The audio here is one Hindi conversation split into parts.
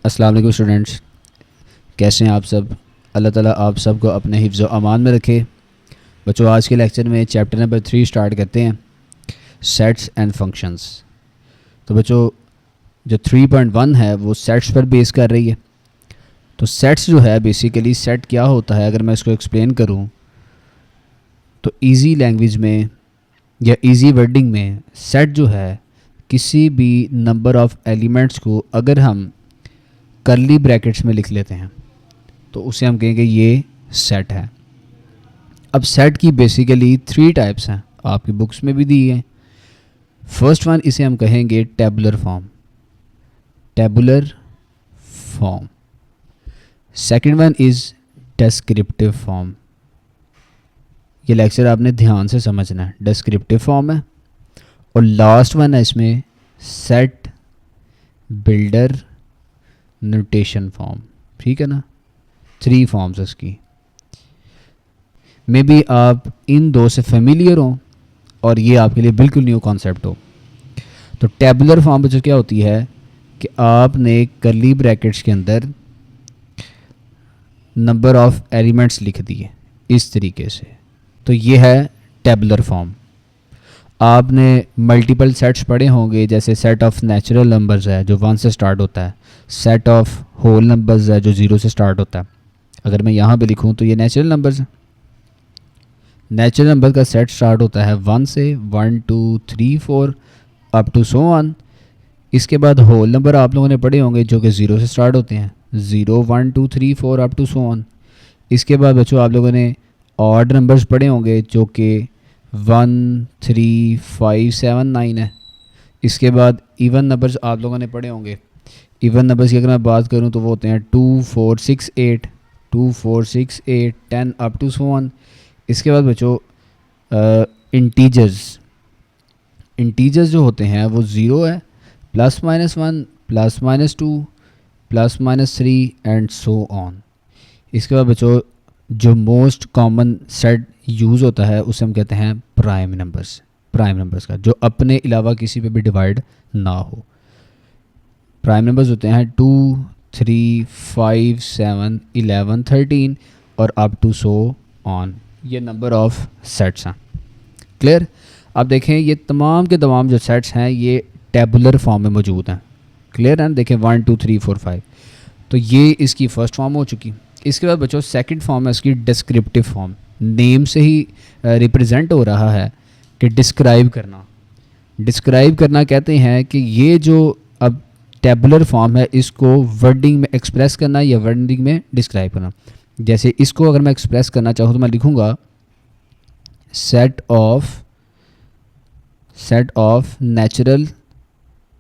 अस्सलाम वालेकुम स्टूडेंट्स, कैसे हैं आप सब। अल्लाह ताला आप सबको अपने हिफ्ज़ व अमान में रखे। बच्चों, आज के लेक्चर में चैप्टर नंबर 3 स्टार्ट करते हैं, सेट्स एंड फंक्शंस। तो बच्चों, जो 3.1 है वो सेट्स पर बेस कर रही है। तो सेट्स जो है बेसिकली सेट क्या होता है, अगर मैं इसको एक्सप्लेन करूं तो इजी लैंग्वेज में या इजी वर्डिंग में सेट जो है किसी भी नंबर ऑफ एलिमेंट्स को अगर हम कर्ली ब्रैकेट्स में लिख लेते हैं तो उसे हम कहेंगे ये सेट है। अब सेट की बेसिकली 3 टाइप्स हैं, आपकी बुक्स में भी दी है। फर्स्ट वन, इसे हम कहेंगे tabular form, tabular form. Second one is descriptive form. ये लेक्चर आपने ध्यान से समझना है, डिस्क्रिप्टिव फॉर्म है। और लास्ट वन है इसमें सेट बिल्डर नोटेशन फॉर्म। ठीक है ना, 3 फॉर्म्स इसकी। मे बी आप इन दो से फेमिलियर हो और ये आपके लिए बिल्कुल न्यू कॉन्सेप्ट हो। तो टेबुलर फॉर्म जो क्या होती है कि आपने कर्ली ब्रैकेट्स के अंदर नंबर ऑफ एलिमेंट्स लिख दिए इस तरीके से, तो ये है टेबुलर फॉर्म। आपने मल्टीपल सेट्स पढ़े होंगे, जैसे सेट ऑफ नेचुरल नंबर्स है जो 1 से स्टार्ट होता है, सेट ऑफ होल नंबर्स है जो 0 से स्टार्ट होता है। अगर मैं यहाँ पे लिखूँ तो ये नेचुरल नंबर्स हैं। नेचुरल नंबर का सेट स्टार्ट होता है 1 से, 1 2 3 4 अप टू सो ऑन। इसके बाद होल नंबर आप लोगों ने पढ़े होंगे जो कि 0 से स्टार्ट होते हैं, 0 1 2 3 4 अप टू सो ऑन। इसके बाद बच्चों आप लोगों ने ऑड नंबर्स पढ़े होंगे जो कि 1 3 5 7 9 है। इसके बाद इवन नंबर्स आप लोगों ने पढ़े होंगे। इवन नंबर्स की अगर मैं बात करूं तो वो होते हैं 2 4 6 8, 2 4 6 8 10 अप टू सो ऑन। इसके बाद बच्चों इंटीजर्स जो होते हैं वो 0 है, +-1 +-2 +-3 एंड सो ऑन। इसके बाद बच्चों जो मोस्ट कॉमन सेट यूज़ होता है उसे हम कहते हैं प्राइम नंबर्स। प्राइम नंबर्स का जो अपने अलावा किसी पे भी डिवाइड ना हो। प्राइम नंबर्स होते हैं 2 3 5 7 11 13 और अप टू सो ऑन। ये नंबर ऑफ सेट्स हैं। क्लियर। अब देखें ये तमाम के तमाम जो सेट्स हैं ये टेबुलर फॉर्म में मौजूद हैं। क्लियर है। देखें 1 2 3 4 5, तो ये इसकी फ़र्स्ट फॉर्म हो चुकी। इसके बाद बच्चों सेकंड फॉर्म है इसकी डिस्क्रिप्टिव फॉर्म। नेम से ही रिप्रेजेंट हो रहा है कि डिस्क्राइब करना। डिस्क्राइब करना कहते हैं कि ये जो अब टेबुलर फॉर्म है इसको वर्डिंग में एक्सप्रेस करना या वर्डिंग में डिस्क्राइब करना। जैसे इसको अगर मैं एक्सप्रेस करना चाहूँ तो मैं लिखूँगा set of natural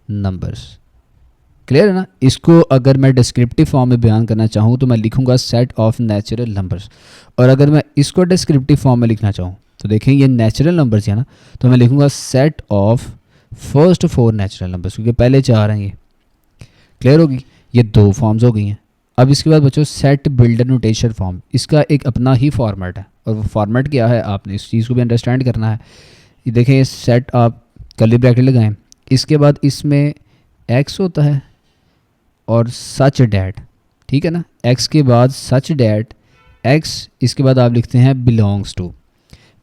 numbers. Clear है ना। इसको अगर मैं डिस्क्रिप्टिव फॉर्म में बयान करना चाहूँ तो मैं लिखूँगा सेट ऑफ नेचुरल नंबर्स। और अगर मैं इसको डिस्क्रिप्टिव फॉर्म में लिखना चाहूँ तो देखें ये नेचुरल नंबर्स है ना, तो मैं लिखूँगा set of first 4 natural numbers, क्योंकि पहले 4 हैं ये। क्लियर होगी। ये 2 फॉर्म्स हो गई हैं। अब इसके बाद बच्चों सेट बिल्डर नोटेशन फॉर्म, इसका एक अपना ही फॉर्मेट है। और वो फॉर्मेट क्या है आपने इस चीज़ को भी अंडरस्टैंड करना है। ये देखें ये सेट आप कर्ली ब्रैकेट लगाएं, इसके बाद इसमें एक्स होता है और सच डैट। ठीक है ना। एक्स के बाद सच डैट एक्स, इसके बाद आप लिखते हैं बिलोंग्स टू।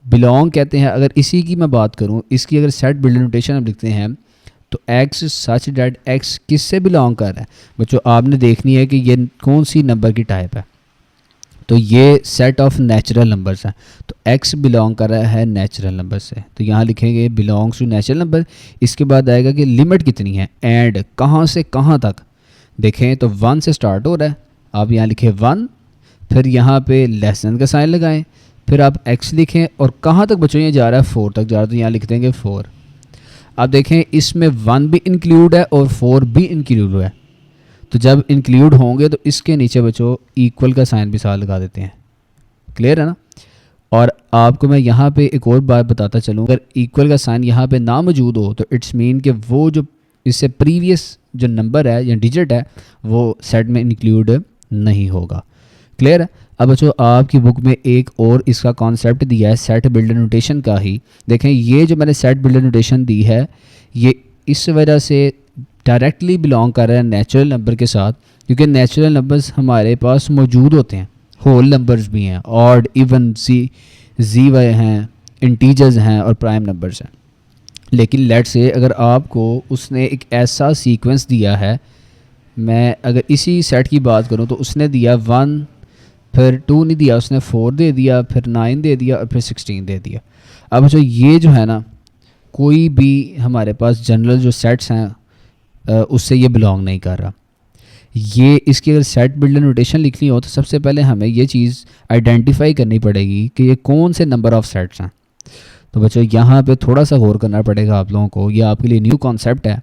बिलोंग कहते हैं, अगर इसी की मैं बात करूं, इसकी अगर सेट बिल्डर नोटेशन आप लिखते हैं तो एक्स सच डैट एक्स किससे बिलोंग कर रहा है बच्चों, आपने देखनी है कि ये कौन सी नंबर की टाइप है। तो ये सेट ऑफ नेचुरल नंबर्स है, तो एक्स बिलोंग कर रहा है नेचुरल नंबर से, तो यहाँ लिखेंगे बिलोंग्स टू नेचुरल नंबर। इसके बाद आएगा कि लिमिट कितनी है, एंड कहाँ से कहाँ तक। देखें तो 1 से स्टार्ट हो रहा है, आप यहाँ लिखें 1, फिर यहाँ पे लेस देन का साइन लगाएं, फिर आप x लिखें और कहाँ तक बच्चों ये जा रहा है 4 तक जा रहा है, तो यहाँ लिख देंगे 4। आप देखें इसमें 1 भी इंक्लूड है और 4 भी इंक्लूड है, तो जब इंक्लूड होंगे तो इसके नीचे बच्चों इक्वल का साइन भी साथ लगा देते हैं। क्लियर है ना। और आपको मैं यहाँ पे एक और बात बताता चलूँ, अगर इक्वल का साइन यहाँ पे ना मौजूद हो तो इट्स मीन कि वो जो इससे प्रीवियस जो नंबर है या डिजिट है वो सेट में इंक्लूड नहीं होगा। क्लियर है। अब बच्चों आपकी बुक में एक और इसका कॉन्सेप्ट दिया है सेट बिल्डर नोटेशन का ही। देखें ये जो मैंने सेट बिल्डर नोटेशन दी है ये इस वजह से डायरेक्टली बिलोंग कर रहा है नेचुरल नंबर के साथ क्योंकि नेचुरल नंबर्स हमारे पास मौजूद होते हैं, होल नंबर्स भी हैं, ऑड, इवन, जी वाई हैं, इंटीजर्स हैं और प्राइम नंबर्स हैं। लेकिन लेट से अगर आपको उसने एक ऐसा सीक्वेंस दिया है, मैं अगर इसी सेट की बात करूं तो उसने दिया 1, फिर 2 नहीं दिया, उसने 4 दे दिया, फिर 9 दे दिया और फिर 16 दे दिया। अब जो ये जो है ना, कोई भी हमारे पास जनरल जो सेट्स हैं उससे ये बिलोंग नहीं कर रहा। ये इसकी अगर सेट बिल्डर नोटेशन लिखनी हो तो सबसे पहले हमें ये चीज़ आइडेंटिफाई करनी पड़ेगी कि ये कौन से नंबर ऑफ़ सेट्स हैं। तो बच्चों यहाँ पे थोड़ा सा गौर करना पड़ेगा आप लोगों को, ये आपके लिए न्यू कॉन्सेप्ट है।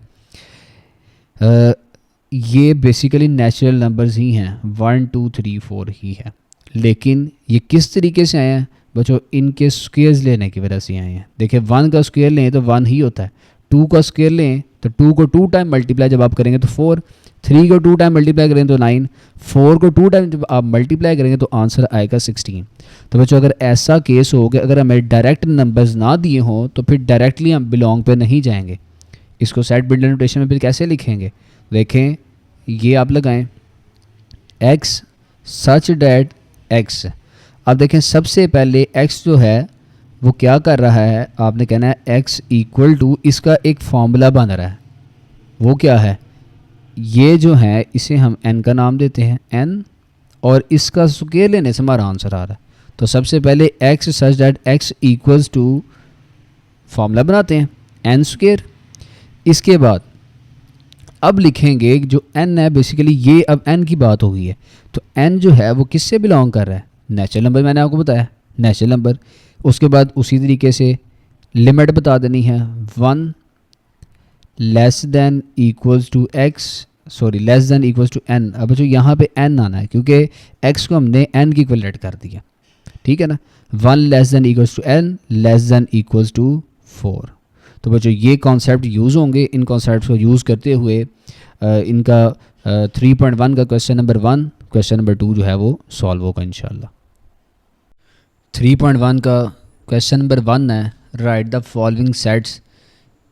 ये बेसिकली नेचुरल नंबर्स ही हैं, 1 2 3 4 ही है, लेकिन ये किस तरीके से आए हैं बच्चों, इनके स्क्वेयर्स लेने की वजह से आए हैं। देखिए 1 का स्क्वेयर लें तो 1 ही होता है, 2 का स्क्वेयर लें तो 2 को 2 टाइम मल्टीप्लाई जब आप करेंगे तो 4, 3 को 2 टाइम मल्टीप्लाई करेंगे तो 9, 4 को 2 टाइम जब आप मल्टीप्लाई करेंगे तो आंसर आएगा 16। तो बच्चों अगर ऐसा केस हो कि अगर हमें डायरेक्ट नंबर्स ना दिए हों तो फिर डायरेक्टली हम बिलोंग पे नहीं जाएंगे। इसको सेट बिल्डर नोटेशन में फिर कैसे लिखेंगे, देखें ये आप लगाएं x सच डैट x। अब देखें सबसे पहले x जो है वो क्या कर रहा है, आपने कहना है x इक्वल टू, इसका एक फॉर्मूला बन रहा है, वो क्या है, ये जो है इसे हम n का नाम देते हैं n, और इसका स्क्वायर लेने से हमारा आंसर आ रहा है। तो सबसे पहले x such that x equals to formula बनाते हैं n स्क्वायर। इसके बाद अब लिखेंगे जो n है, बेसिकली ये अब n की बात हो गई है, तो n जो है वो किससे बिलोंग कर रहा है, नेचुरल नंबर, मैंने आपको बताया नेचुरल नंबर। उसके बाद उसी तरीके से लिमिट बता देनी है, 1 less than equals to x, sorry less than equals to n। अब जो यहाँ पे n आना है क्योंकि x को हमने n की इक्वलेट कर दिया, ठीक है ना। 1 less than equals to n less than equals to 4। तो बच्चों ये कॉन्सेप्ट यूज़ होंगे, इन कॉन्सेप्ट को यूज़ करते हुए इनका 3.1 का क्वेश्चन नंबर 1, क्वेश्चन नंबर 2 जो है वो सॉल्व होगा इंशाल्लाह। 3.1 का क्वेश्चन नंबर 1 है, right the following sets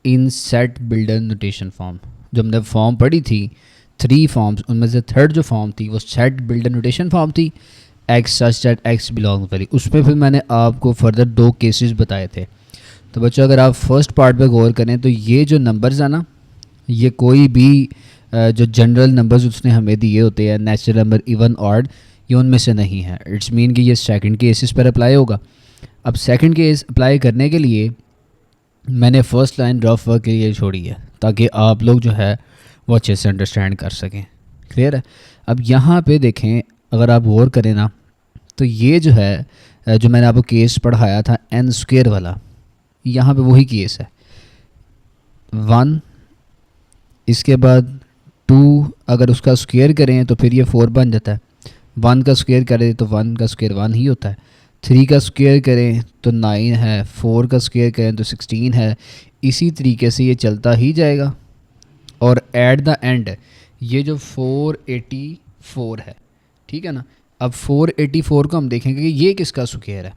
in set builder notation form. जो हमने फॉर्म पढ़ी थी 3 फॉर्म्स, उनमें से थर्ड जो फॉर्म थी वो सेट बिल्डर नोटेशन फॉर्म थी, x such that x belongs वाली। उसमें फिर मैंने आपको फर्दर 2 केसेस बताए थे। तो बच्चों अगर आप फर्स्ट पार्ट पे गौर करें तो ये जो नंबर्स है ना, ये कोई भी जो जनरल नंबर्स उसने हमें दिए होते हैं, नेचुरल नंबर, इवन, ऑड, ये उनमें से नहीं है। इट्स मीन कि ये सेकंड केसेस पर अप्लाई होगा। अब सेकंड केस अप्लाई करने के लिए मैंने फ़र्स्ट लाइन रफ वर्क के लिए छोड़ी है ताकि आप लोग जो है वो अच्छे से अंडरस्टैंड कर सकें। क्लियर है। अब यहाँ पे देखें, अगर आप गौर करें ना, तो ये जो है जो मैंने आपको केस पढ़ाया था n स्क्वायर वाला, यहाँ पे वही केस है। 1, इसके बाद 2, अगर उसका स्क्वायर करें तो फिर ये 4 बन जाता है। 1 का स्क्वायर करें तो 1 का स्क्वायर 1 ही होता है। 3 का स्क्वायर करें तो 9 है, 4 का स्क्वायर करें तो 16 है। इसी तरीके से ये चलता ही जाएगा और एट द एंड ये जो 484 है, ठीक है ना। अब 484 को हम देखेंगे कि ये किसका स्क्वायर है।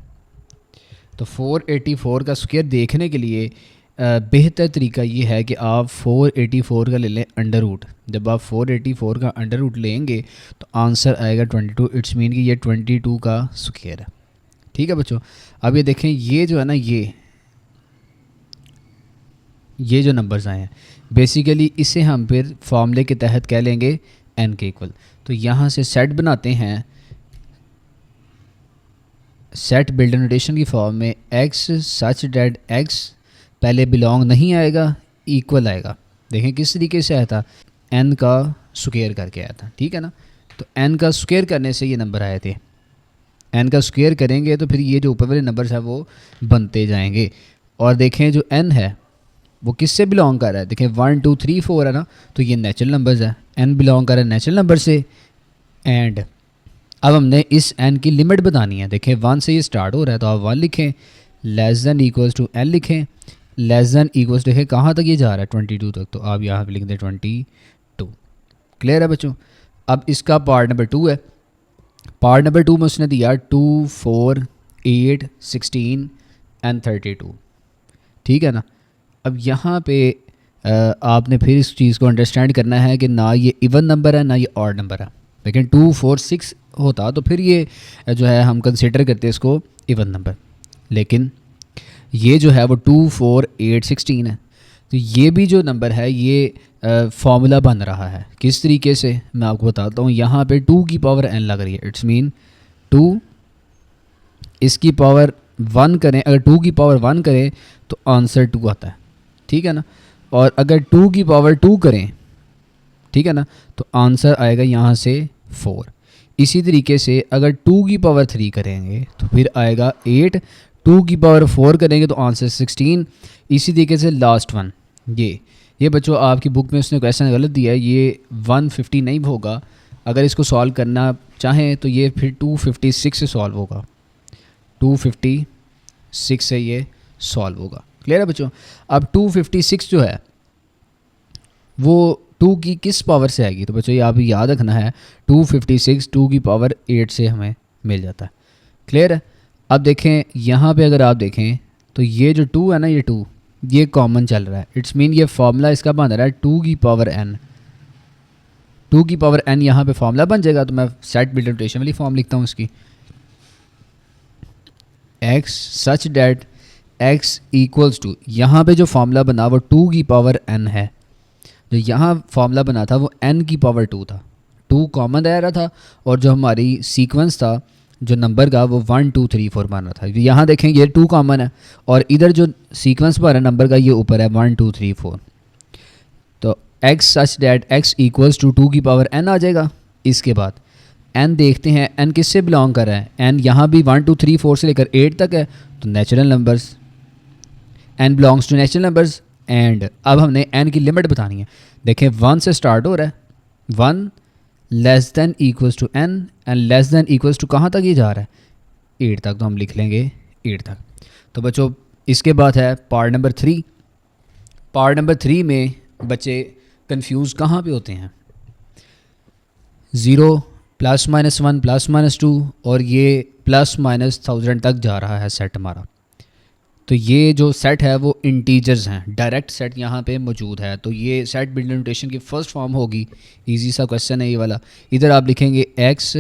तो 484 का स्क्वायर देखने के लिए बेहतर तरीका ये है कि आप 484 का ले लें अंडर रूट। जब आप 484 का अंडर रूट लेंगे तो आंसर आएगा 22। इट्स मीन कि ये 22 का स्क्वायर है। ठीक है बच्चों। अब ये देखें, ये जो है ना, ये जो नंबर्स आए हैं बेसिकली इसे हम फिर फॉर्मूले के तहत कह लेंगे n के इक्वल। तो यहाँ से सेट बनाते हैं, सेट बिल्डर नोटेशन की फॉर्म में x सच डैट x पहले बिलोंग नहीं आएगा, इक्वल आएगा। देखें किस तरीके से आया था, n का स्क्वायर करके आया था, ठीक है ना। तो n का स्क्वायर करने से ये नंबर आए थे, n का स्क्वायर करेंगे तो फिर ये जो ऊपर वाले नंबर्स है वो बनते जाएंगे। और देखें जो n है वो किससे बिलोंग कर रहा है, देखें 1 2 3 4 है ना, तो ये नेचुरल नंबर्स है, n बिलोंग कर रहा है नेचुरल नंबर से। एंड अब हमने इस n की लिमिट बतानी है। देखें 1 से ये स्टार्ट हो रहा है तो आप 1 लिखें, less than equals to n लिखें, लेस देन इक्वल्स देखें कहाँ तक ये जा रहा है 22 तक, तो आप यहाँ पे लिख दें 22। क्लियर है बच्चों। अब इसका पार्ट नंबर 2 है। पार्ट नंबर 2 में उसने दिया 2 4 8 16 एंड 32, ठीक है ना। अब यहाँ पे आपने फिर इस चीज़ को अंडरस्टैंड करना है कि ना ये इवन नंबर है ना ये ऑड नंबर है। लेकिन 2 4 6 होता तो फिर ये जो है हम कंसिडर करते हैं इसको इवन नंबर, लेकिन ये जो है वो 2 4 8 16 है। तो ये भी जो नंबर है ये फॉर्मूला बन रहा है किस तरीके से मैं आपको बताता हूँ। यहाँ पे 2 की पावर n लग रही है, इट्स मीन 2 इसकी पावर 1 करें, अगर 2 की पावर 1 करें तो आंसर 2 आता है, ठीक है ना। और अगर 2 की पावर 2 करें, ठीक है ना, तो आंसर आएगा यहाँ से 4। इसी तरीके से अगर 2 की पावर 3 करेंगे तो फिर आएगा 8, 2 की पावर 4 करेंगे तो आंसर 16। इसी तरीके से लास्ट वन ये बच्चों आपकी बुक में उसने क्वेश्चन गलत दिया है, ये 150 नहीं होगा। अगर इसको सॉल्व करना चाहें तो ये फिर 256 से सॉल्व होगा, 256 से ये सॉल्व होगा। क्लियर है बच्चों। अब 256 जो है वो 2 की किस पावर से आएगी, तो बच्चों ये आप याद रखना है 256 2 की पावर 8 से हमें मिल जाता है। क्लियर है। अब देखें यहाँ पे अगर आप देखें तो ये जो 2 है ना, ये 2 ये कॉमन चल रहा है, इट्स मीन ये फॉर्मूला इसका बन रहा है 2 की पावर n। 2 की पावर n यहाँ पे फॉर्मूला बन जाएगा। तो मैं सेट बिल्ड नोटेशन वाली फॉर्म लिखता हूँ इसकी, x such that x equals to, यहाँ पे जो फॉर्मूला बना वो 2 की पावर n है। जो यहाँ फॉर्मूला बना था वो n की पावर 2 था, 2 कॉमन रह रहा था और जो हमारी सीक्वेंस था जो नंबर का वो 1 2 3 4 बन रहा था। यहाँ देखें ये 2 कॉमन है और इधर जो सीक्वेंस पर है नंबर का ये ऊपर है 1 2 3 4। तो x such that x equals to 2 की पावर n आ जाएगा। इसके बाद n देखते हैं n किससे बिलोंग कर रहा है, n यहाँ भी 1 2 3 4 से लेकर 8 तक है, तो natural numbers, n belongs to natural numbers. And अब हमने n की लिमिट बतानी है। देखें 1 से स्टार्ट हो रहा है, 1 less than equals to n and less than equals to कहाँ तक ये जा रहा है 8 तक, तो हम लिख लेंगे 8 तक। तो बच्चों इसके बाद है पार्ट नंबर 3। पार्ट नंबर 3 में बच्चे कंफ्यूज कहाँ पे होते हैं, 0 प्लस माइनस 1 प्लस माइनस 2 और ये प्लस माइनस 1000 तक जा रहा है सेट हमारा। तो ये जो सेट है वो इंटीजर्स हैं, डायरेक्ट सेट यहाँ पे मौजूद है। तो ये सेट बिल्ड नोटेशन की फर्स्ट फॉर्म होगी, इजी सा क्वेश्चन है ये वाला। इधर आप लिखेंगे x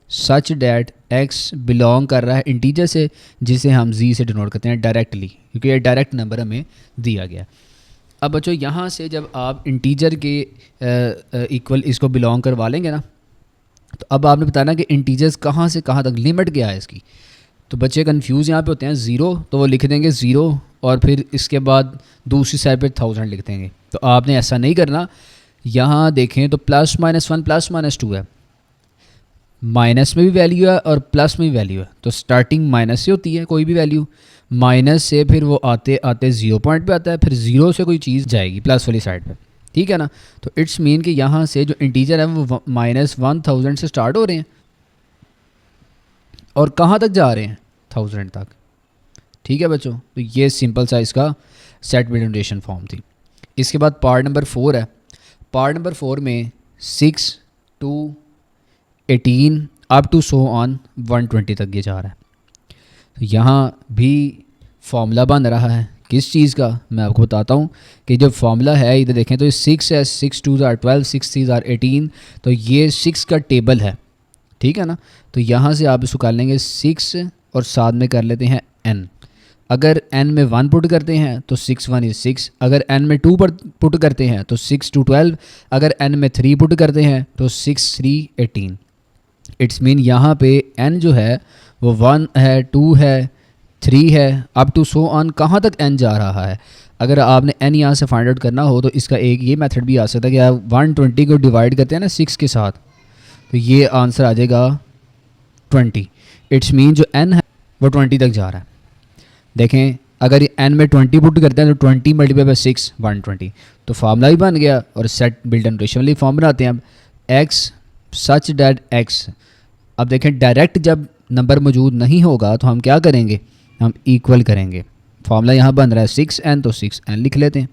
such that x belong कर रहा है इंटीजर से जिसे हम z से डिनोट करते हैं डायरेक्टली, क्योंकि ये डायरेक्ट नंबर हमें दिया गया। अब बच्चों यहाँ से जब आप इंटीजर के इक्वल इसको बिलोंग करवा लेंगे ना, तो अब आपने बताना कि इंटीजर्स कहाँ से कहाँ तक, लिमिट क्या है इसकी। तो बच्चे कंफ्यूज यहाँ पे होते हैं, 0 तो वो लिख देंगे 0 और फिर इसके बाद दूसरी साइड पे 1000 लिख देंगे। तो आपने ऐसा नहीं करना। यहाँ देखें तो प्लस माइनस 1 प्लस माइनस 2 है, माइनस में भी वैल्यू है और प्लस में भी वैल्यू है। तो स्टार्टिंग माइनस से होती है कोई भी वैल्यू, माइनस से फिर वो आते आते 0 पॉइंट पे आता है, फिर 0 से कोई चीज़ जाएगी प्लस वाली साइड पे, ठीक है ना। तो इट्स मीन कि यहाँ से जो इंटीजर है वो माइनस 1000 से स्टार्ट हो रहे हैं और कहाँ तक जा रहे हैं 1000 तक, ठीक है बच्चों। तो ये सिंपल सा इसका सेट बिल्ड नोटेशन फॉर्म थी। इसके बाद पार्ट नंबर 4 है। पार्ट नंबर 4 में 6 to 18 up to so on 120 तक ये जा रहा है। तो यहाँ भी फॉर्मूला बन रहा है किस चीज़ का, मैं आपको बताता हूँ कि जो फॉर्मूला है इधर देखें तो ये 6 है, 6 2s are 12, 6 3s are 18। तो ये 6 का टेबल है, ठीक है ना। तो यहाँ से आप इसको कर लेंगे 6 और साथ में कर लेते हैं n। अगर n में 1 पुट करते हैं तो 6 1 is 6, अगर n में 2 पुट करते हैं तो 6 2 12, अगर n में 3 पुट करते हैं तो 6 3 18। इट्स मीन यहाँ पे n जो है वो 1 है, 2 है, 3 है, अप टू सो ऑन कहाँ तक n जा रहा है। अगर आपने n यहाँ से फाइंड आउट करना हो तो इसका एक ये मेथड भी आ सकता है कि आप 120 को डिवाइड करते हैं ना 6 के साथ, तो ये आंसर आ जाएगा 20। इट्स मीन जो n है वो 20 तक जा रहा है। देखें अगर n में 20 पुट करते हैं तो 20 मल्टीप्लाई बाई 6 120, तो फार्मूला भी बन गया। और सेट बिल्ड नोटेशन वाली फॉर्म बनाते हैं अब, x सच डैट x। अब देखें डायरेक्ट जब नंबर मौजूद नहीं होगा तो हम क्या करेंगे, हम इक्वल करेंगे। फार्मूला यहाँ बन रहा है 6n, तो 6n लिख लेते हैं।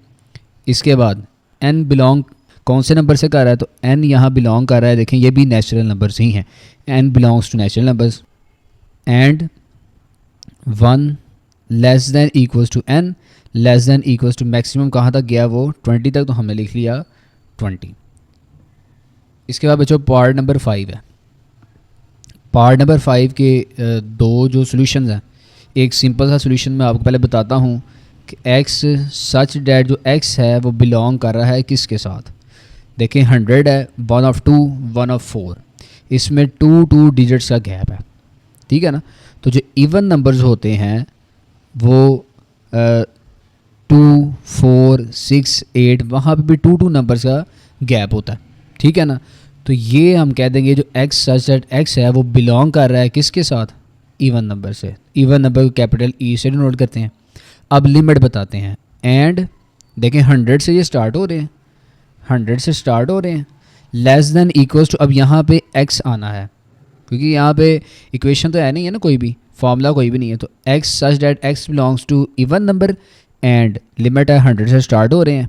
इसके बाद n बिलोंग कौन से नंबर से कर रहा है, तो n यहाँ बिलोंग कर रहा है, देखें ये भी नेचुरल नंबर्स ही हैं, n belongs to natural numbers. And 1 less than equals to n less than equals to maximum कहाँ तक गया वो 20 तक, तो हमने लिख लिया 20। इसके बाद बच्चों पार्ट नंबर 5 है। पार्ट नंबर 5 के दो जो सॉल्यूशंस हैं, एक सिंपल सा सॉल्यूशन मैं आपको पहले बताता हूँ कि x सच डैट जो x है वो बिलोंग कर रहा है किसके साथ। देखें 100 है, 1 ऑफ 2 1 ऑफ 4, इसमें 2 डिजिट्स का गैप है, ठीक है ना। तो जो इवन नंबर्स होते हैं वो 2 4 6 8, वहाँ पे भी 2 नंबर्स का गैप होता है, ठीक है ना। तो ये हम कह देंगे जो x सच दैट x है वो बिलोंग कर रहा है किसके साथ, इवन नंबर से। इवन नंबर को कैपिटल ई से डिनोट करते हैं। अब लिमिट बताते हैं। एंड देखें 100 से ये स्टार्ट हो रहे हैं, 100 से स्टार्ट हो रहे हैं, लेस देन इक्वल्स टू, अब यहाँ पे x आना है क्योंकि यहाँ पे इक्वेशन तो है नहीं है ना, कोई भी फॉर्मूला कोई भी नहीं है। तो x such that x belongs to even number and limit है 100 से स्टार्ट हो रहे हैं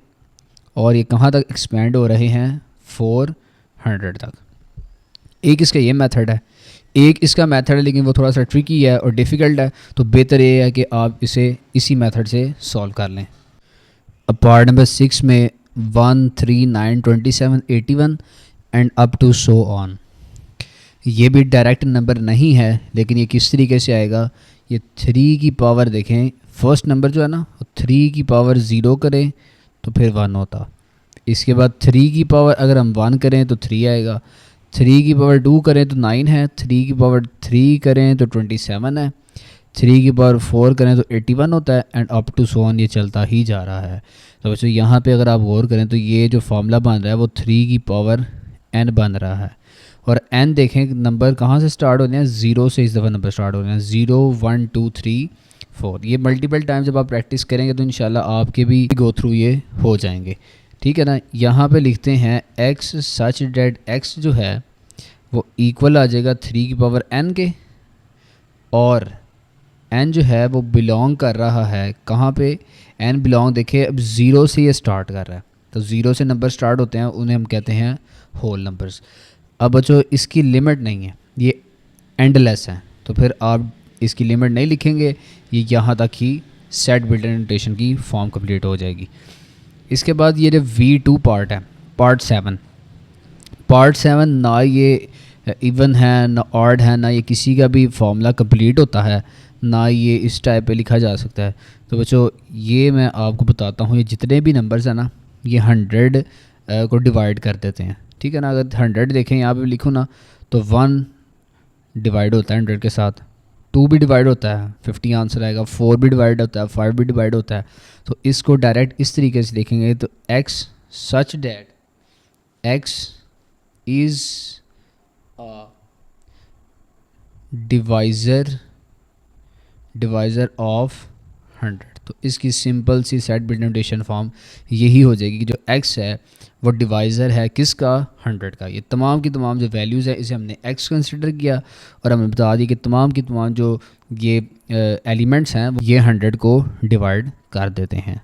और ये कहाँ तक एक्सपेंड हो रहे हैं 400 तक। एक इसका ये मेथड है, एक इसका मेथड है लेकिन वो थोड़ा सा ट्रिकी है और डिफ़िकल्ट है, तो बेहतर ये है कि आप इसे इसी मेथड से सॉल्व कर लें। अब पार्ट नंबर 6 में 1 3 9 27 81 and up to so on. ये भी डायरेक्ट नंबर नहीं है लेकिन ये किस तरीके से आएगा, ये 3 की पावर देखें, फर्स्ट नंबर जो है ना 3 की पावर 0 करें तो फिर 1 होता। इसके बाद 3 की पावर अगर हम 1 करें तो 3 आएगा, 3 की पावर 2 करें तो 9 है, 3 की पावर 3 करें तो 27 है, 3 की पावर 4 करें तो 81 होता है and up to so on ये चलता ही जा रहा है। तो बच्चों यहाँ पे अगर आप गौर करें तो ये जो फार्मूला बन रहा है वो 3 की पावर n बन रहा है और n देखें नंबर कहाँ से स्टार्ट होने हैं, 0 से इस दफ़ा नंबर स्टार्ट होने हैं, 0 1 2 3 4। ये मल्टीपल टाइम जब आप प्रैक्टिस करेंगे तो इंशाल्लाह आपके भी गो थ्रू ये हो जाएंगे, ठीक है ना। यहाँ पे लिखते हैं x सच डैट x जो है वो इक्वल आ जाएगा 3 की पावर n के, और n जो है वो बिलोंग कर रहा है कहाँ पे, n बिलोंग देखिए अब 0 से ये स्टार्ट कर रहा है, तो 0 से नंबर स्टार्ट होते हैं उन्हें हम कहते हैं होल नंबर्स। अब बच्चों इसकी लिमिट नहीं है, ये एंडलेस है, तो फिर आप इसकी लिमिट नहीं लिखेंगे, ये यहाँ तक ही सेट बिल्डर नोटेशन की फॉर्म कंप्लीट हो जाएगी। इसके बाद ये जो V2 पार्ट है, पार्ट 7, पार्ट 7 ना ये इवन है ना ऑड है ना ये किसी का भी फॉर्मूला कंप्लीट होता है, ना ये इस टाइप पे लिखा जा सकता है। तो बच्चों ये मैं आपको बताता हूँ, ये जितने भी नंबर्स हैं ना ये 100 को डिवाइड कर देते हैं, ठीक है ना। अगर 100 देखें यहाँ पे लिखूँ ना तो 1 डिवाइड होता है 100 के साथ, 2 भी डिवाइड होता है 50 आंसर आएगा, 4 भी डिवाइड होता है, 5 भी डिवाइड होता है। तो इसको डायरेक्ट इस तरीके से देखेंगे तो x such that x is divisor of 100। तो इसकी सिंपल सी सेट बिल्ड नोटेशन फॉर्म यही हो जाएगी कि जो x है वो डिवाइज़र है किसका, 100 का। ये तमाम की तमाम जो वैल्यूज़ है इसे हमने x कंसिडर किया और हमने बता दिया कि तमाम की तमाम जो ये एलिमेंट्स हैं ये 100 को डिवाइड कर देते हैं।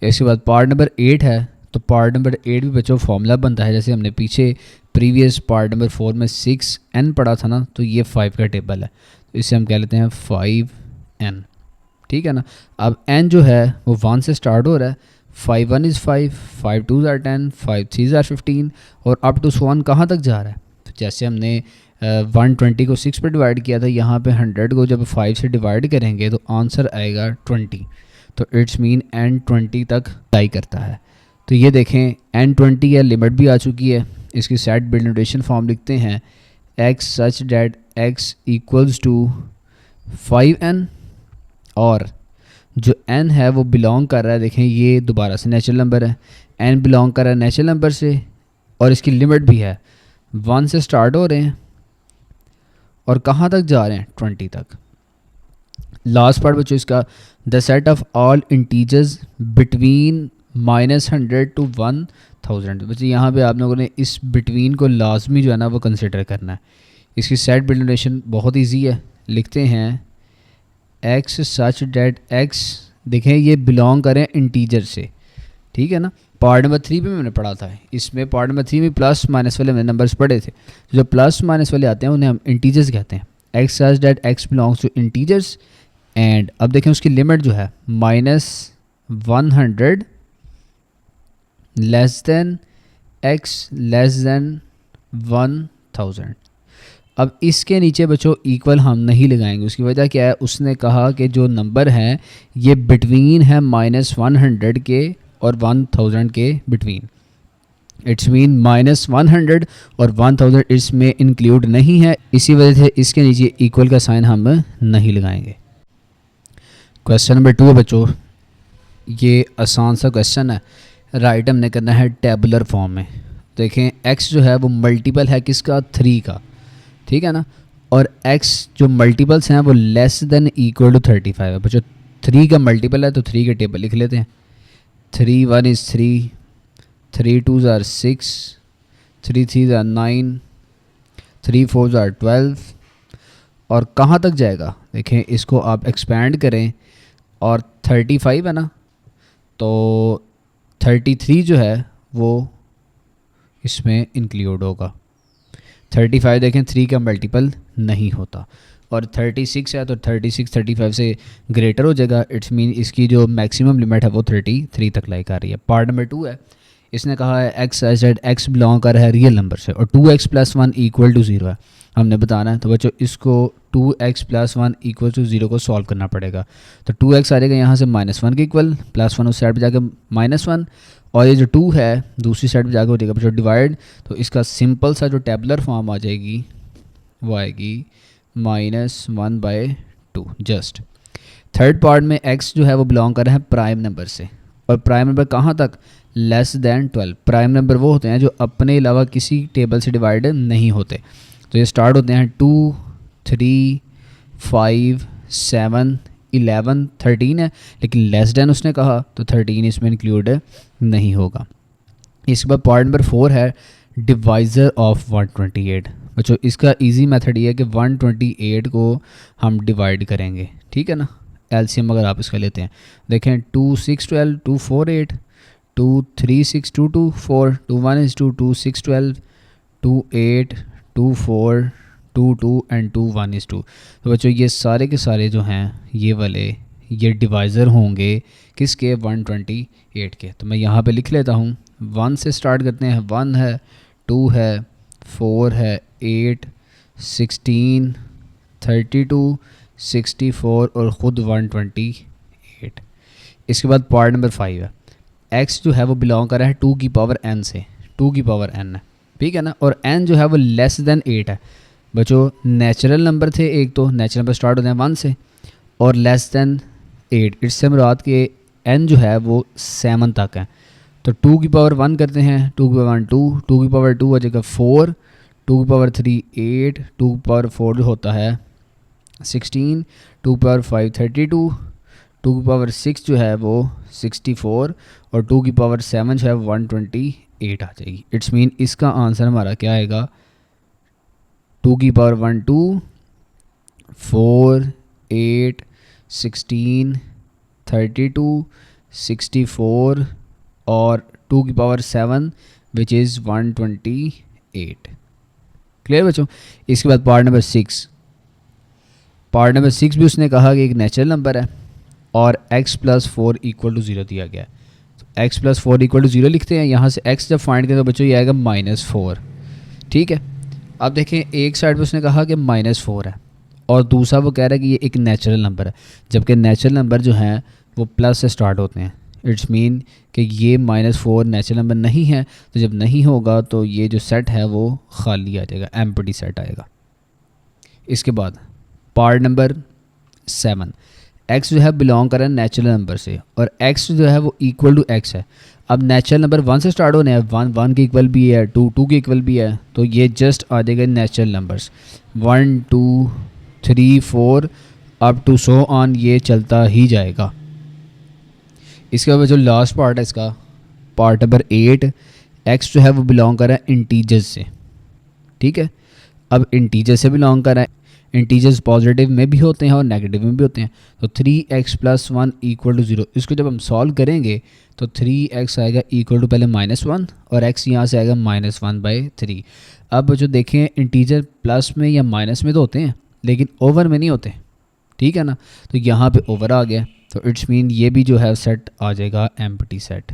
इसके बाद पार्ट नंबर 8 है, तो पार्ट नंबर 8 भी बच्चों फॉर्मूला बनता है, जैसे हमने पीछे प्रीवियस पार्ट नंबर 4 में 6n पढ़ा था ना, तो ये 5 का टेबल है, तो इसे हम कह लेते हैं 5n, ठीक है ना। अब n जो है वो 1 से स्टार्ट हो रहा है, 5 1 इज़ 5, 5 2 आर 10, 5 3 आर 15 और अप टू सो ऑन कहाँ तक जा रहा है। तो जैसे हमने 120 को 6 पर डिवाइड किया था, यहाँ पे 100 को जब 5 से डिवाइड करेंगे तो आंसर आएगा 20। तो इट्स मीन n 20 तक टाई करता है। तो ये देखें n 20 है, लिमिट भी आ चुकी है। इसकी सेट बिल्ड नोटेशन फॉर्म लिखते हैं x such that x equals to 5n और जो n है वो बिलोंग कर रहा है, देखें ये दोबारा से नेचुरल नंबर है, n बिलोंग कर रहा है नेचुरल नंबर से और इसकी लिमिट भी है, 1 से स्टार्ट हो रहे हैं और कहाँ तक जा रहे हैं 20 तक। लास्ट पार्ट बच्चों इसका the set of all integers between -100 to 1000। बच्चों यहाँ पे आप लोगों ने इस बिटवीन को लाजमी जो है ना वो कंसिडर करना है। इसकी सेट बिल्ड नोटेशन बहुत इजी है, लिखते हैं x सच डैट x, देखें ये बिलोंग करें इंटीजर से, ठीक है ना। पार्ट नंबर 3 पे मैंने पढ़ा था, इसमें पार्ट नंबर 3 में प्लस माइनस वाले मैंने नंबर्स पढ़े थे, तो जो प्लस माइनस वाले आते हैं उन्हें हम इंटीजर्स कहते हैं। x such that x belongs to integers and अब देखें उसकी लिमिट जो है -1 100 less than x less than 1000। अब इसके नीचे बच्चों इक्वल हम नहीं लगाएंगे। उसकी वजह क्या है, उसने कहा कि जो नंबर है ये बिटवीन है -100 के और 1000 के बिटवीन। इट्स मीन -100 और 1000 इसमें इंक्लूड नहीं है, इसी वजह से इसके नीचे इक्वल का साइन हम नहीं लगाएंगे। क्वेश्चन नंबर 2 है बच्चों, ये आसान सा क्वेश्चन है। राइट हमने करना है टेबुलर फॉर्म में। देखें x जो है वो मल्टीपल है किसका, 3 का, ठीक है ना, और x जो मल्टीपल्स हैं वो लेस देन इक्वल टू 35 है। बच्चों 3 का मल्टीपल है तो 3 के टेबल लिख लेते हैं। 3 1 is 3, 3 2s are 6, 3 3s are 9, 3 4s are 12। और कहाँ तक जाएगा, देखें इसको आप एक्सपेंड करें और 35 है ना, तो 33 जो है वो इसमें इंक्लूड होगा। 35 देखें 3 का मल्टीपल नहीं होता, और 36 है तो 36 35 से ग्रेटर हो जाएगा। इट्स मीन इसकी जो मैक्सिमम लिमिट है वो 33 तक लाई कर रही है। पार्ट नंबर 2 है, इसने कहा है एक्स एजेड एक्स बिलोंग कर रहा है रियल नंबर से और 2x + 1 इक्वल टू 0 है, हमने बताना है। तो बच्चों इसको 2x + 1 इक्वल टू 0 को सॉल्व करना पड़ेगा। तो 2x आ जाएगा यहाँ से -1 के इक्वल, +1 उस साइड पर जाकर -1, और ये जो 2 है दूसरी साइड पर जाकर हो जाएगा बच्चों डिवाइड। तो इसका सिंपल सा जो टेबुलर फॉर्म आ जाएगी वो आएगी -1/2 जस्ट। थर्ड पार्ट में x जो है वो बिलोंग कर रहा है प्राइम नंबर से, और प्राइम नंबर कहाँ तक, लेस देन 12। प्राइम नंबर वो होते हैं जो अपने अलावा किसी टेबल से डिवाइड नहीं होते। तो ये स्टार्ट होते हैं 2 3 5 7 11 13 है, लेकिन लेस देन उसने कहा तो 13 इसमें इंक्लूड नहीं होगा। इसके बाद पार्ट नंबर 4 है डिवाइज़र ऑफ 128। बच्चों इसका इजी मेथड ये है कि 128 को हम डिवाइड करेंगे, ठीक है ना। एलसीएम अगर आप इसका लेते हैं, देखें 2 6 12 2 4 8, 2 3 6 2 2 4, 2 1 is 2, 2 6 12, 2 8 2 4 2 2 एंड 2 1 is 2। तो बच्चों ये सारे के सारे जो हैं ये वाले ये डिवाइज़र होंगे किसके, 128 के। तो मैं यहाँ पे लिख लेता हूँ। 1 से स्टार्ट करते हैं, 1 है, 2 है, 4 है, 8 16 32 64 और ख़ुद 128। इसके बाद पार्ट नंबर 5 है, x जो है वो बिलोंग कर रहा है 2 की पावर n से, 2 की पावर n है, ठीक है ना, और n जो है वो लेस देन 8 है। बच्चों नेचुरल नंबर थे एक, तो नेचुरल नंबर स्टार्ट होते हैं 1 से और लेस देन 8, इससे मुराद के n जो है वो 7 तक है। तो 2 की पावर 1 करते हैं, 2 की पावर 1 2, 2 की पावर 2 हो जाएगा 4, 2 की पावर 3 8, 2 की पावर 4 जो होता है 16, 2 की पावर 5 32, 2 की पावर 6 जो है वो 64 और 2 की पावर 7 जो है 128 आ जाएगी। इट्स मीन इसका आंसर हमारा क्या आएगा, 2 की पावर 1 2, 4 8 16 32 64 और 2 की पावर 7 विच इज़ 128। क्लियर बच्चों। इसके बाद पार्ट नंबर 6, पार्ट नंबर 6 भी उसने कहा कि एक नेचुरल नंबर है और x + 4 इक्वल टू 0 दिया गया है। तो x + 4 इक्वल टू 0 लिखते हैं। यहाँ से x जब फाइंड करें तो बच्चों ये आएगा -4, ठीक है। अब देखें एक साइड पे उसने कहा कि -4 है और दूसरा वो कह रहा है कि ये एक नेचुरल नंबर है, जबकि नेचुरल नंबर जो हैं वो प्लस से स्टार्ट होते हैं। इट्स मीन कि ये -4 नेचुरल नंबर नहीं है, तो जब नहीं होगा तो ये जो सेट है वो खाली आ जाएगा, एम्प्टी सेट आएगा। इसके बाद पार्ट नंबर 7, x जो है बिलोंग कर रहा है नेचुरल नंबर से और x जो है वो इक्वल टू x है। अब नेचुरल नंबर 1 से स्टार्ट होने हैं, 1 1 के इक्वल भी है, 2 2 के इक्वल भी है, तो ये जस्ट आ जाएगा natural numbers 1 2 3 4 up to so on, ये चलता ही जाएगा। इसके बाद जो लास्ट पार्ट है इसका, पार्ट नंबर 8, x जो है वो बिलोंग कर रहा है इंटीजर्स से, ठीक है। अब इंटीजर से बिलोंग कर रहा है, इंटीजर्स पॉजिटिव में भी होते हैं और नेगेटिव में भी होते हैं। तो 3x + 1 इक्वल टू 0, इसको जब हम सॉल्व करेंगे तो 3x आएगा इक्वल टू पहले -1 और x यहाँ से आएगा -1/3। अब जो देखें इंटीजर प्लस में या माइनस में तो होते हैं लेकिन ओवर में नहीं होते, ठीक है ना। तो यहाँ पे ओवर आ गया, तो इट्स मीन ये भी जो है सेट आ जाएगा एम्प्टी सेट।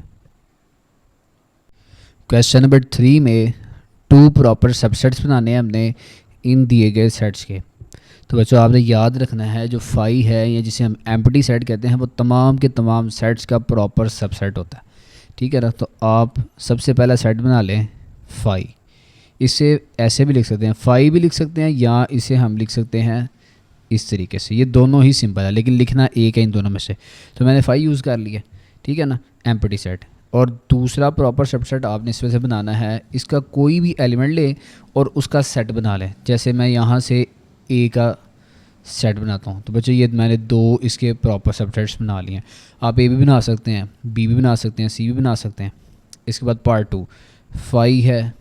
क्वेश्चन नंबर 3 में 2 प्रॉपर सबसेट्स बनाने हैं हमने इन दिए गए सेट्स के। तो बच्चों आपने याद रखना है जो फाई है या जिसे हम एम्प्टी सेट कहते हैं वो तमाम के तमाम सेट्स का प्रॉपर सबसेट होता है, ठीक है ना। तो आप सबसे पहला सेट बना लें फाई। इसे ऐसे भी लिख सकते हैं, फाई भी लिख सकते हैं, या इसे हम लिख सकते हैं इस तरीके से। ये दोनों ही सिंपल है लेकिन लिखना एक है इन दोनों में से। तो मैंने फाई यूज़ कर लिया, ठीक है ना, एम्प्टी सेट। और दूसरा प्रॉपर सबसेट आपने इस वजह से बनाना है, इसका कोई भी एलिमेंट ले और उसका सेट बना लें। जैसे मैं यहाँ से ए का सेट बनाता हूँ, तो बच्चों ये मैंने 2 इसके प्रॉपर सबसेट्स बना लिए हैं। आप ए भी बना सकते हैं, बी भी बना सकते हैं, सी भी बना सकते हैं। इसके बाद पार्ट 2 फाई है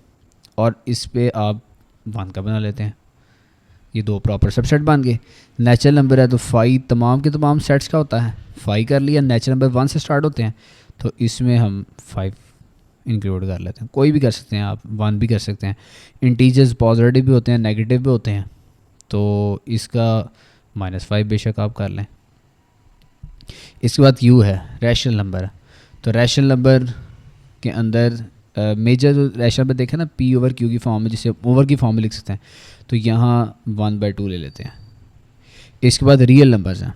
और इस पे आप 1 का बना लेते हैं। ये 2 प्रॉपर सबसेट बन गए। नेचुरल नंबर है तो फाई तमाम के तमाम सेट्स का होता है। फाई कर लिया, नेचुरल नंबर 1 से स्टार्ट होते हैं तो इसमें हम 5 इंक्लूड कर लेते हैं। कोई भी कर सकते हैं आप, 1 भी कर सकते हैं। इंटीजर्स पॉजिटिव भी होते हैं, नेगेटिव भी होते हैं, तो इसका -5 बेशक आप कर लें। इसके बाद यू है, रैशनल नंबर। तो रैशनल नंबर के अंदर मेजर जो रैशनल नंबर देखें ना p/q की फॉर्म में, जिसे ओवर की फॉर्म में लिख सकते हैं, तो यहाँ 1/2 ले लेते हैं। इसके बाद रियल नंबर्स हैं।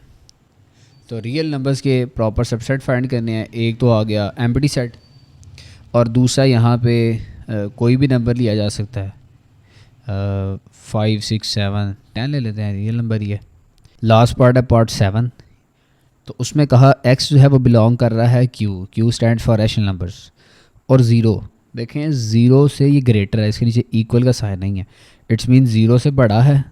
तो रियल नंबर्स के प्रॉपर सबसेट फाइंड करने हैं। एक तो आ गया एम्प्टी सेट और दूसरा यहाँ पे कोई भी नंबर लिया जा सकता है। 5 6 7 10 ले लेते हैं, रियल नंबर ही है। लास्ट पार्ट है पार्ट 7। तो उसमें कहा x जो है वो बिलोंग कर रहा है q stand for rational numbers. और 0 देखें, 0 से ये ग्रेटर है, इसके नीचे इक्वल का साइन नहीं है। इट्स मीन 0 से बड़ा है,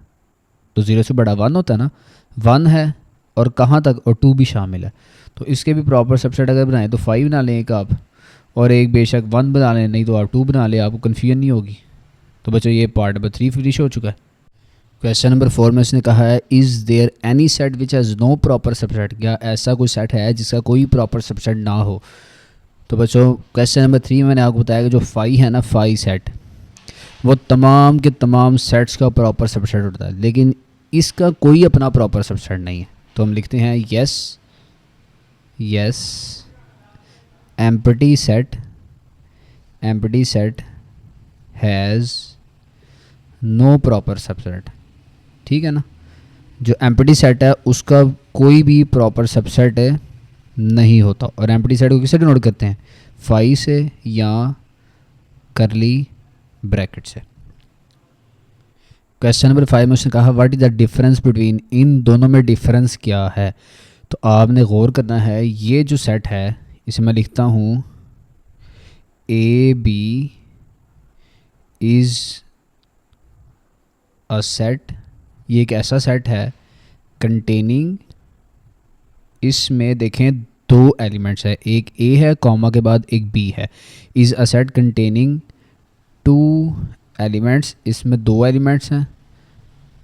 तो 0 से बड़ा 1 होता है ना, 1 है और कहाँ तक, और 2 भी शामिल है। तो इसके भी प्रॉपर सबसेट अगर बनाएं तो 5 बना लें एक आप, और एक बेशक 1 बना लें, नहीं तो आप 2 बना लें, आपको कन्फ्यूजन नहीं होगी। तो बच्चों ये पार्ट नंबर 3 फिनिश हो चुका है। क्वेश्चन नंबर 4 में उसने कहा है is there any set which has no proper subset. क्या ऐसा कोई सेट है जिसका कोई प्रॉपर सबसेट ना हो। तो बच्चों क्वेश्चन नंबर 3 में मैंने आपको बताया कि जो फाई है ना, फाई सेट वो तमाम के तमाम सेट्स का प्रॉपर सबसेट होता है, लेकिन इसका कोई अपना प्रॉपर सबसेट नहीं है। तो हम लिखते हैं yes empty set has no proper subset, ठीक है ना। जो एम्प्टी सेट है उसका कोई भी प्रॉपर सबसेट नहीं होता। और एम्प्टी सेट को किससे डिनोट करते हैं, फाई से या करली ब्रैकेट से। क्वेश्चन नंबर 5 में उसने कहा what is the difference between, इन दोनों में डिफरेंस क्या है। तो आपने गौर करना है, ये जो सेट है इसे मैं लिखता हूँ AB इज़ अ सेट। ये एक ऐसा सेट है कंटेनिंग, इसमें देखें 2 एलिमेंट्स है, एक A है कॉमा के बाद एक B है। Is a set containing 2 elements, इसमें 2 एलिमेंट्स हैं।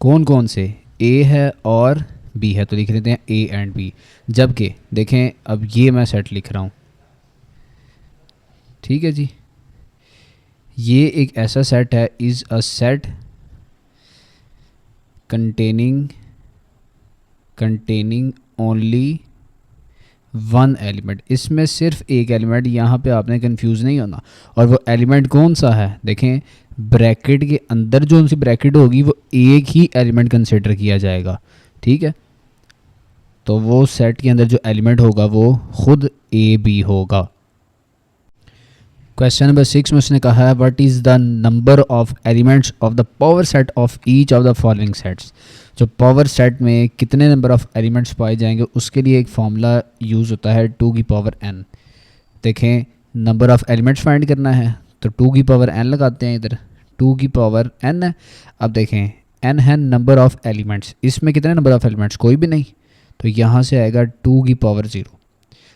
कौन कौन से, A है और B है, तो लिख लेते हैं A एंड B। जबकि देखें अब ये मैं सेट लिख रहा हूँ, ठीक है जी, ये एक ऐसा सेट है is a set containing only 1 element. इसमें सिर्फ एक एलिमेंट, यहाँ पे आपने कंफ्यूज नहीं होना। और वो एलिमेंट कौन सा है, देखें ब्रैकेट के अंदर जो उनसी ब्रैकेट होगी वो एक ही एलिमेंट कंसिडर किया जाएगा, ठीक है। तो वो सेट के अंदर जो एलिमेंट होगा वो खुद AB होगा। क्वेश्चन नंबर 6 में उसने कहा है what is the number of elements of the power set of each of the following sets. जो पावर सेट में कितने नंबर ऑफ एलिमेंट्स पाए जाएंगे उसके लिए एक फार्मूला यूज़ होता है 2 की पावर n। देखें नंबर ऑफ एलिमेंट्स फाइंड करना है तो 2 की पावर n लगाते हैं, इधर 2 की पावर n है। अब देखें n है नंबर ऑफ एलिमेंट्स, इसमें कितने नंबर ऑफ एलिमेंट्स, कोई भी नहीं, तो यहाँ से आएगा 2 की पावर 0।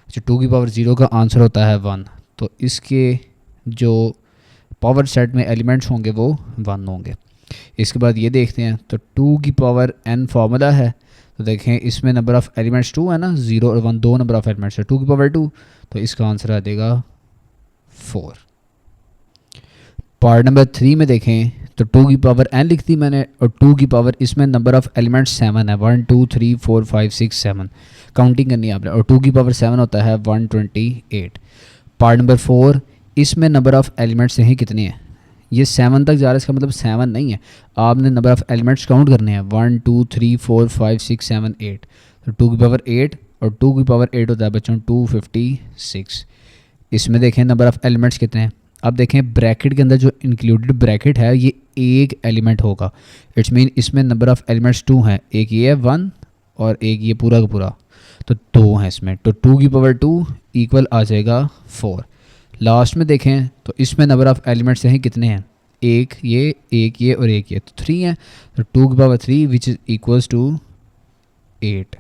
अच्छा 2 की पावर 0 का आंसर होता है 1, तो इसके जो पावर सेट में एलिमेंट्स होंगे वो 1 होंगे। इसके बाद ये देखते हैं तो 2 की पावर n फार्मूला है, तो देखें इसमें नंबर ऑफ़ एलिमेंट्स 2 है ना, 0 और 1 2 नंबर ऑफ़ एलिमेंट्स है, 2 की पावर 2, तो इसका आंसर आ जाएगा 4। पार्ट नंबर 3 में देखें तो 2 की पावर n लिख दी मैंने, और 2 की पावर इसमें नंबर ऑफ़ एलिमेंट्स 7 है, 1 2 3 4 5 6 7 काउंटिंग करनी है आपने, और 2 की पावर 7 होता है 128। पार्ट नंबर 4, इसमें नंबर ऑफ़ एलिमेंट्स हैं कितने हैं, ये 7 तक जा रहा है, इसका मतलब 7 नहीं है, आपने नंबर ऑफ़ एलिमेंट्स काउंट करने हैं 1 2 3 4 5 6 7 8। तो 2 की पावर 8 और 2 की पावर 8 होता है बच्चों 256। इसमें देखें नंबर ऑफ़ एलिमेंट्स कितने हैं, अब देखें ब्रैकेट के अंदर जो इंक्लूडेड ब्रैकेट है ये एक एलिमेंट होगा, इट्स मीन इसमें नंबर ऑफ़ एलिमेंट्स 2 हैं, एक ये है 1 और एक ये पूरा का पूरा, तो 2 हैं इसमें, तो 2 की पावर 2 इक्वल आ जाएगा 4। लास्ट में देखें तो इसमें नंबर ऑफ़ एलिमेंट्स हैं कितने हैं, एक ये और एक ये, तो 3 है, तो 2 की power 3 which is equals to 8।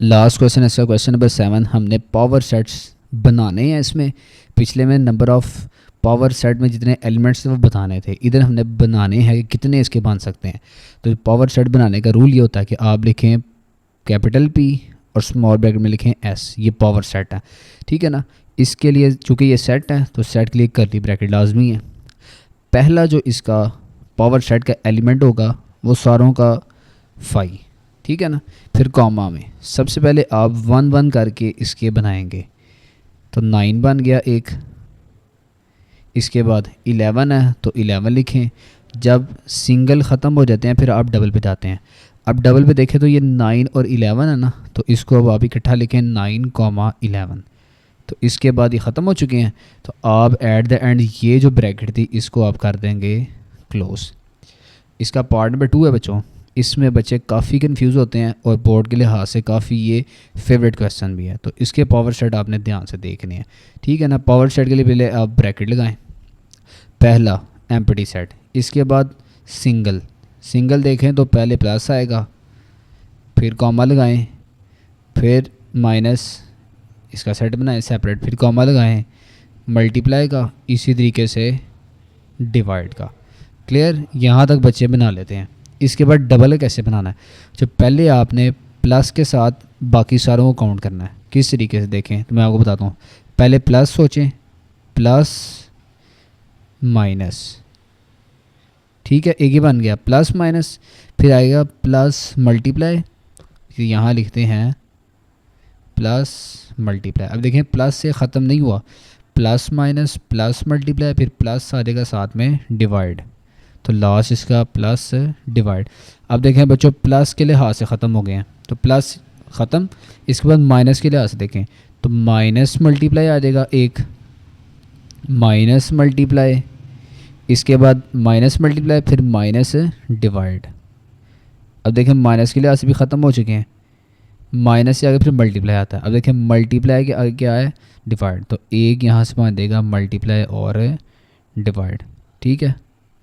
Last question इसका क्वेश्चन नंबर 7, हमने पावर सेट्स बनाने हैं इसमें, पिछले में नंबर ऑफ़ पावर सेट में जितने एलिमेंट्स थे वो बताने थे, इधर हमने बनाने हैं कि कितने इसके बन सकते हैं। तो पावर सेट बनाने का रूल ये होता है कि आप लिखें कैपिटल P और स्मॉल ब्रैकेट में लिखें S, ये पावर सेट है, ठीक है ना। इसके लिए चूँकि ये सेट है तो सेट के लिए करली ब्रैकेट लाजमी है। पहला जो इसका पावर सेट का एलिमेंट होगा वो सारों का 5, ठीक है ना। फिर कॉमा में सबसे पहले आप 1 1 करके इसके बनाएंगे, तो 9 बन गया एक, इसके बाद 11 है तो 11 लिखें। जब सिंगल ख़त्म हो जाते हैं फिर आप डबल पे जाते हैं। अब डबल पे देखें तो ये 9 और 11 है ना, तो इसको अब आप इकट्ठा लिखें 9,11। तो इसके बाद ये ख़त्म हो चुके हैं, तो आप एट द एंड ये जो ब्रैकेट थी इसको आप कर देंगे क्लोज। इसका पार्ट नंबर 2 है बच्चों, इसमें बच्चे काफ़ी कंफ्यूज होते हैं और बोर्ड के लिहाज से काफ़ी ये फेवरेट क्वेश्चन भी है, तो इसके पावर सेट आपने ध्यान से देखने हैं, ठीक है ना। पावर सेट के लिए पहले आप ब्रैकेट लगाएं, पहला एम्प्टी सेट, इसके बाद सिंगल देखें तो पहले प्लस आएगा, फिर कॉमा लगाएं, फिर माइनस, इसका सेट बनाएं सेपरेट, फिर कॉमा लगाएं, मल्टीप्लाई का, इसी तरीके से डिवाइड का। क्लियर, यहाँ तक बच्चे बना लेते हैं। इसके बाद डबल कैसे बनाना है, जब पहले आपने प्लस के साथ बाकी सारों को काउंट करना है। किस तरीके से देखें तो मैं आपको बताता हूँ। पहले प्लस सोचें, प्लस माइनस, ठीक है, एक ही बन गया प्लस माइनस, फिर आएगा प्लस मल्टीप्लाई, फिर यहाँ लिखते हैं प्लस मल्टीप्लाई। अब देखें प्लस से ख़त्म नहीं हुआ, प्लस माइनस प्लस मल्टीप्लाई, फिर प्लस आ जाएगा साथ में डिवाइड, तो लास्ट इसका प्लस डिवाइड। अब देखें बच्चों प्लस के लिहाज से ख़त्म हो गए हैं, तो प्लस ख़त्म, इसके बाद माइनस के लिहाज से देखें तो माइनस मल्टीप्लाई आ जाएगा एक, माइनस मल्टीप्लाई, इसके बाद माइनस मल्टीप्लाई, फिर माइनस डिवाइड। अब देखें माइनस के लिहाज से भी ख़त्म हो चुके हैं, माइनस से आगे फिर मल्टीप्लाई आता है। अब देखें मल्टीप्लाई के आगे क्या है, डिवाइड, तो एक यहाँ से मान देगा मल्टीप्लाई और डिवाइड, ठीक है,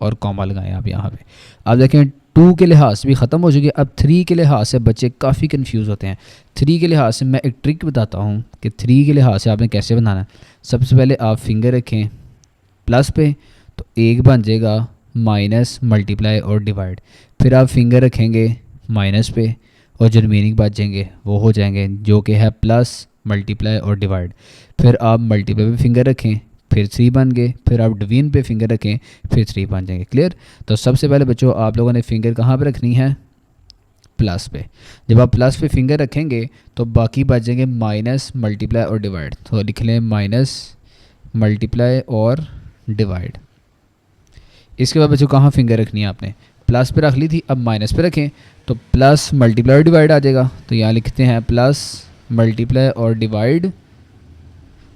और कॉमा लगाएं आप यहाँ पे। अब देखें 2 के लिहाज से भी ख़त्म हो चुकी है। अब 3 के लिहाज से बच्चे काफ़ी कंफ्यूज होते हैं। 3 के लिहाज से मैं एक ट्रिक बताता हूँ कि 3 के लिहाज से आपने कैसे बनाना है। सबसे पहले आप फिंगर रखें प्लस पे, तो एक बन जाएगा माइनस मल्टीप्लाई और डिवाइड, फिर आप फिंगर रखेंगे माइनस पे और जो रिमेनिंग बचेंगे वो हो जाएंगे जो कि है प्लस मल्टीप्लाई और डिवाइड। फिर आप मल्टीप्लाई पे फिंगर रखें, फिर 3 बन गए, फिर आप डिवीजन पे फिंगर रखें, फिर 3 बन जाएंगे। क्लियर, तो सबसे पहले बच्चों आप लोगों ने फिंगर कहाँ पे रखनी है, प्लस पे। जब आप प्लस पे फिंगर रखेंगे तो बाकी बच जाएंगे माइनस मल्टीप्लाई और डिवाइड, तो लिख लें माइनस मल्टीप्लाई और डिवाइड। इसके बाद बच्चों कहाँ फिंगर रखनी है आपने, प्लस पे रख ली थी, अब माइनस पे रखें तो प्लस मल्टीप्लाई और डिवाइड आ जाएगा, तो यहाँ लिखते हैं प्लस मल्टीप्लाई और डिवाइड।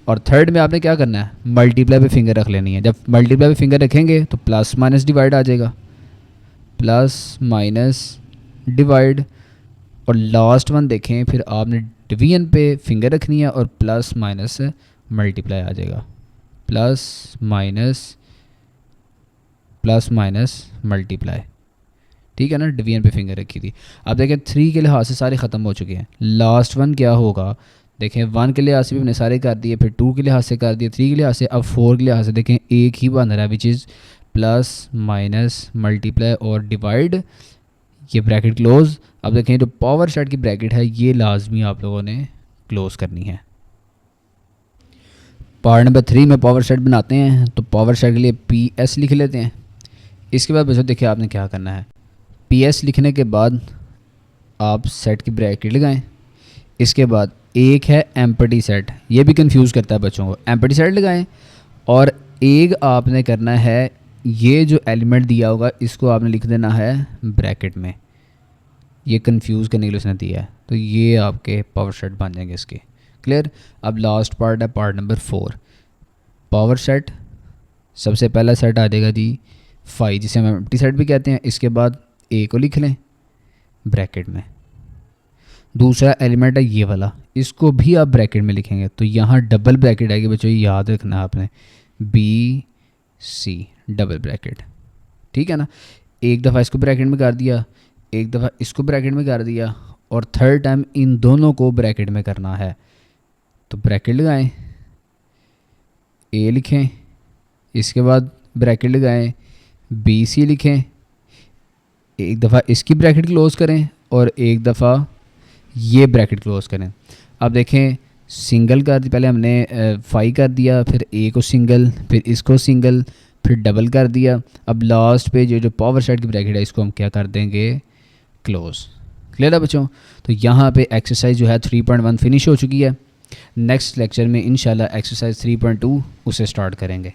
और थर्ड में आपने क्या करना है, मल्टीप्लाई पे फिंगर रख लेनी है। जब मल्टीप्लाई पे फिंगर रखेंगे तो प्लस माइनस डिवाइड आ जाएगा, प्लस माइनस डिवाइड। और लास्ट वन देखें, फिर आपने डिवीजन पे फिंगर रखनी है और प्लस माइनस मल्टीप्लाई आ जाएगा, प्लस माइनस मल्टीप्लाई, ठीक है ना, डिवीजन पे फिंगर रखी थी। अब देखें 3 के लिहाज से सारे ख़त्म हो चुके हैं। लास्ट वन क्या होगा, देखें 1 के लिहाज से भी हमने सारे कर दिए, फिर 2 के लिहाज से कर दिए, 3 के लिहाज से, अब 4 के लिहाज से देखें एक ही बन रहा है which is plus minus multiply और डिवाइड, ये ब्रैकेट क्लोज। अब देखें जो पावर सेट की ब्रैकेट है ये लाजमी आप लोगों ने क्लोज करनी है। पार्ट नंबर 3 में पावर सेट बनाते हैं, तो पावर सेट के लिए PS लिख लेते हैं। इसके बाद बच्चों देखिए आपने क्या करना है, PS लिखने के बाद आप सेट की ब्रैकेट लगाएं। इसके बाद एक है एम्प्टी सेट, ये भी कंफ्यूज करता है बच्चों को, एम्प्टी सेट लगाएं। और एक आपने करना है, ये जो एलिमेंट दिया होगा इसको आपने लिख देना है ब्रैकेट में, ये कंफ्यूज करने के लिए उसने दिया है। तो ये आपके पावर सेट बन जाएंगे इसके। क्लियर। अब लास्ट पार्ट है पार्ट नंबर 4, पावर सेट। सबसे पहला सेट आ जाएगा जी 5, जिसे हम एम्प्टी सेट भी कहते हैं। इसके बाद ए को लिख लें ब्रैकेट में। दूसरा एलिमेंट है ये वाला, इसको भी आप ब्रैकेट में लिखेंगे, तो यहाँ डबल ब्रैकेट आएगी बच्चों, ये याद रखना है आपने, BC डबल ब्रैकेट। ठीक है ना। एक दफ़ा इसको ब्रैकेट में कर दिया, एक दफ़ा इसको ब्रैकेट में कर दिया, और थर्ड टाइम इन दोनों को ब्रैकेट में करना है। तो ब्रैकेट लगाएं, A लिखें, इसके बाद ब्रैकेट लगाएं, BC लिखें, एक दफ़ा इसकी ब्रैकेट क्लोज़ करें और एक दफ़ा ये ब्रैकेट क्लोज़ करें। अब देखें सिंगल कर दी, पहले हमने 5 कर दिया, फिर A को सिंगल, फिर इसको सिंगल, फिर डबल कर दिया। अब लास्ट पे जो पावर सेट की ब्रैकेट है इसको हम क्या कर देंगे, क्लोज़। क्लियर है बच्चों। तो यहाँ पे एक्सरसाइज जो है 3.1 फिनिश हो चुकी है। नेक्स्ट लेक्चर में इंशाल्लाह एक्सरसाइज 3.2 उसे स्टार्ट करेंगे।